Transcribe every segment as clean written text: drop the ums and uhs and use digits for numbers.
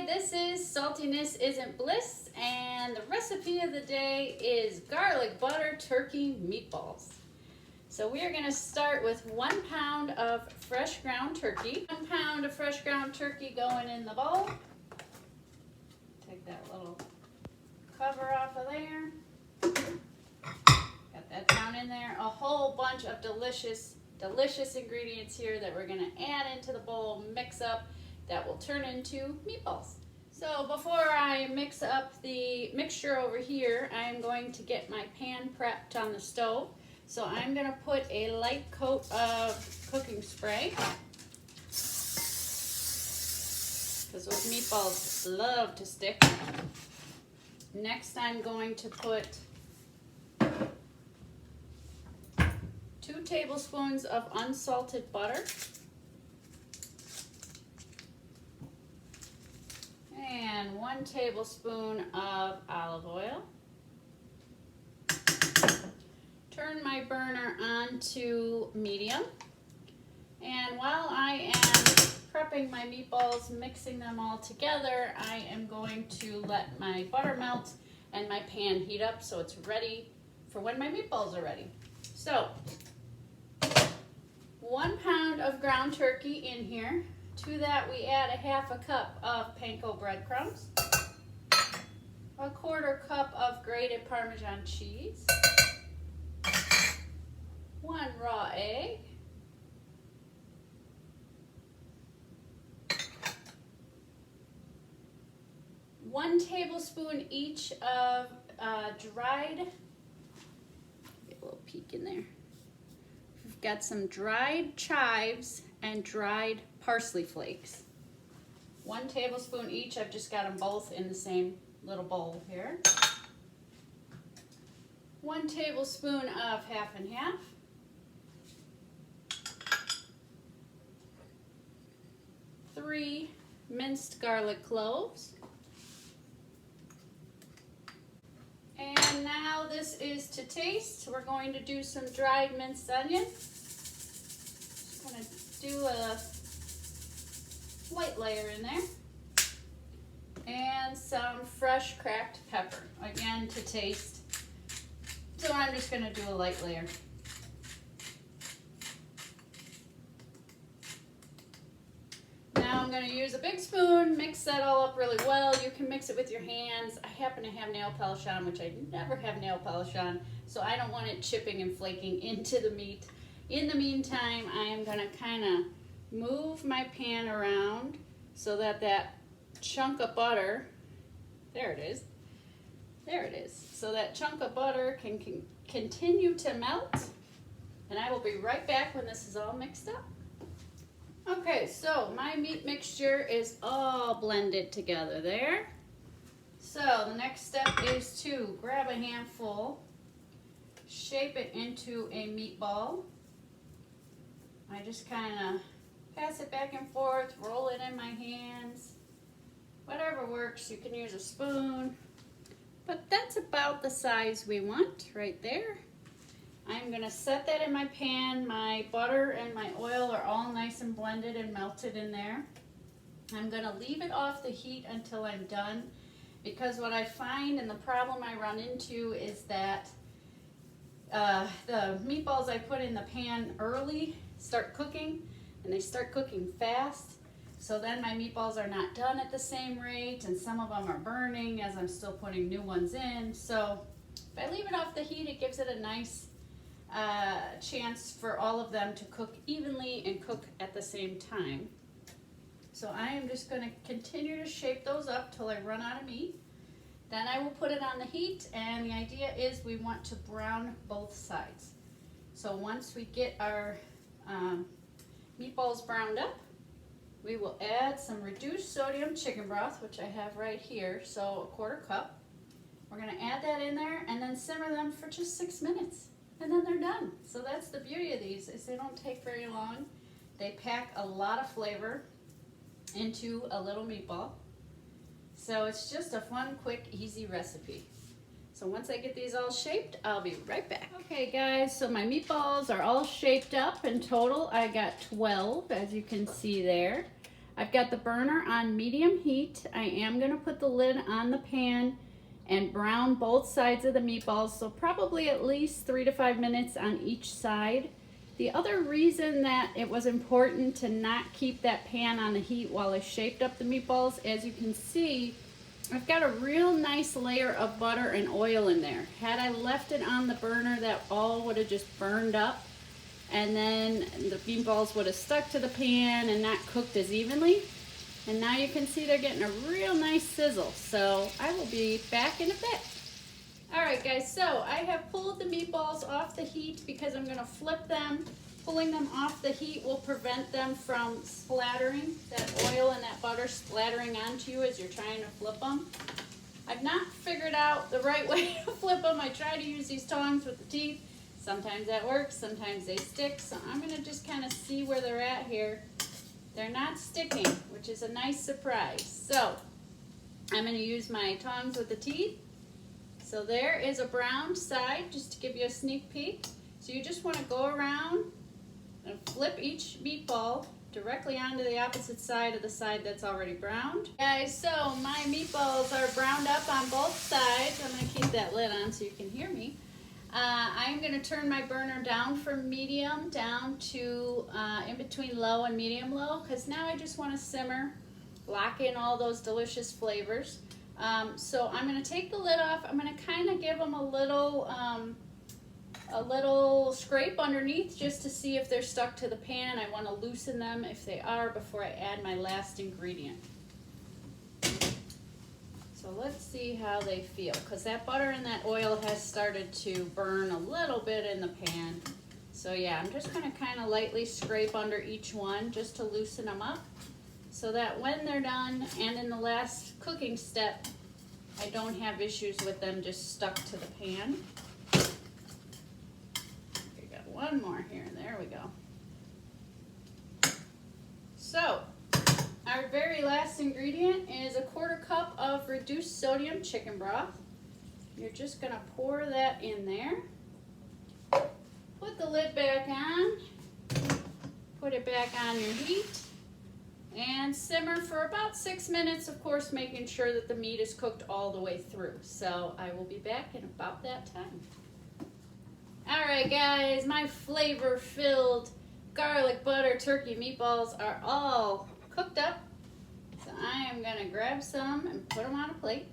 this is Saltiness Isn't Bliss, and the recipe of the day is garlic butter turkey meatballs. So we are going to start with 1 pound of fresh ground turkey. 1 pound of fresh ground turkey going in the bowl. Take that little cover off of there. Got that down in there. A whole bunch of delicious ingredients here that we're going to add into the bowl, mix up, that will turn into meatballs. So before I mix up the mixture over here, I'm going to get my pan prepped on the stove. So I'm going to put a light coat of cooking spray, because those meatballs love to stick. Next I'm going to put 2 tablespoons of unsalted butter. And 1 tablespoon of olive oil. Turn my burner on to medium. And while I am prepping my meatballs, mixing them all together, I am going to let my butter melt and my pan heat up so it's ready for when my meatballs are ready. So, 1 pound of ground turkey in here. To that we add a 1/2 cup of panko breadcrumbs, 1/4 cup of grated parmesan cheese, 1 raw egg, 1 tablespoon each of dried, get a little peek in there. We've got some dried chives and dried parsley flakes. 1 tablespoon each. I've just got them both in the same little bowl here. 1 tablespoon of 1/2 and 1/2. 3 minced garlic cloves. And now this is to taste. We're going to do some dried minced onion. Just going to do a light layer in there, and some fresh cracked pepper, again to taste. So I'm just going to do a light layer. Now I'm going to use a big spoon, mix that all up really well. You can mix it with your hands. I happen to have nail polish on, which I never have nail polish on, so I don't want it chipping and flaking into the meat. In the meantime, I am going to kind of move my pan around so that that chunk of butter, there it is, so that chunk of butter can continue to melt, and I will be right back when this is all mixed up. Okay, so my meat mixture is all blended together there. So the next step is to grab a handful, shape it into a meatball. I just kind of pass it back and forth, roll it in my hands. Whatever works, you can use a spoon. But that's about the size we want right there. I'm going to set that in my pan. My butter and my oil are all nice and blended and melted in there. I'm going to leave it off the heat until I'm done, because what I find and the problem I run into is that the meatballs I put in the pan early start cooking, and they start cooking fast, so then my meatballs are not done at the same rate, and some of them are burning as I'm still putting new ones in. So if I leave it off the heat, it gives it a nice chance for all of them to cook evenly and cook at the same time. So I am just going to continue to shape those up till I run out of meat. Then I will put it on the heat, and the idea is we want to brown both sides. So once we get our meatballs browned up, we will add some reduced sodium chicken broth, which I have right here, so 1/4 cup. We're going to add that in there and then simmer them for just 6 minutes, and then they're done. So that's the beauty of these, is they don't take very long. They pack a lot of flavor into a little meatball. So it's just a fun, quick, easy recipe. So once I get these all shaped, I'll be right back. Okay guys, so my meatballs are all shaped up. In total, I got 12, as you can see there. I've got the burner on medium heat. I am gonna put the lid on the pan and brown both sides of the meatballs, so probably at least 3 to 5 minutes on each side. The other reason that it was important to not keep that pan on the heat while I shaped up the meatballs, as you can see, I've got a real nice layer of butter and oil in there. Had I left it on the burner, that all would have just burned up, and then the meatballs would have stuck to the pan and not cooked as evenly. And now you can see they're getting a real nice sizzle. So I will be back in a bit. All right, guys, so I have pulled the meatballs off the heat because I'm gonna flip them. Pulling them off the heat will prevent them from splattering, that oil and that butter splattering onto you as you're trying to flip them. I've not figured out the right way to flip them. I try to use these tongs with the teeth. Sometimes that works, sometimes they stick. So I'm gonna just kind of see where they're at here. They're not sticking, which is a nice surprise. So I'm gonna use my tongs with the teeth. So there is a brown side, just to give you a sneak peek. So you just want to go around and flip each meatball directly onto the opposite side of the side that's already browned. Guys, so my meatballs are browned up on both sides. I'm going to keep that lid on so you can hear me. I'm going to turn my burner down from medium down to in between low and medium low, because now I just want to simmer, lock in all those delicious flavors. So I'm going to take the lid off. I'm going to kind of give them a little scrape underneath just to see if they're stuck to the pan. I want to loosen them if they are before I add my last ingredient. So let's see how they feel, because that butter and that oil has started to burn a little bit in the pan. So yeah, I'm just going to kind of lightly scrape under each one just to loosen them up, so that when they're done and in the last cooking step, I don't have issues with them just stuck to the pan. We got one more here, there we go. So, our very last ingredient is a 1/4 cup of reduced sodium chicken broth. You're just gonna pour that in there. Put the lid back on. Put it back on your heat. And simmer for about 6 minutes, of course, making sure that the meat is cooked all the way through. So I will be back in about that time. All right, guys, my flavor-filled garlic butter turkey meatballs are all cooked up. So I am gonna grab some and put them on a plate.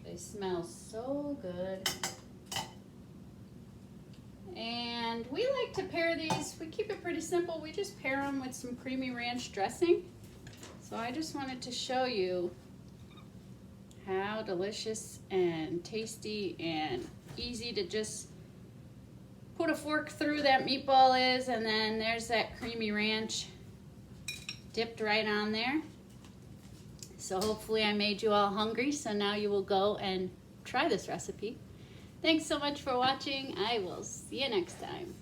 They smell so good. And we like to pair these, we keep it pretty simple, we just pair them with some creamy ranch dressing. So I just wanted to show you how delicious and tasty and easy to just put a fork through that meatball is, and then there's that creamy ranch dipped right on there. So hopefully I made you all hungry, so now you will go and try this recipe. Thanks so much for watching. I will see you next time.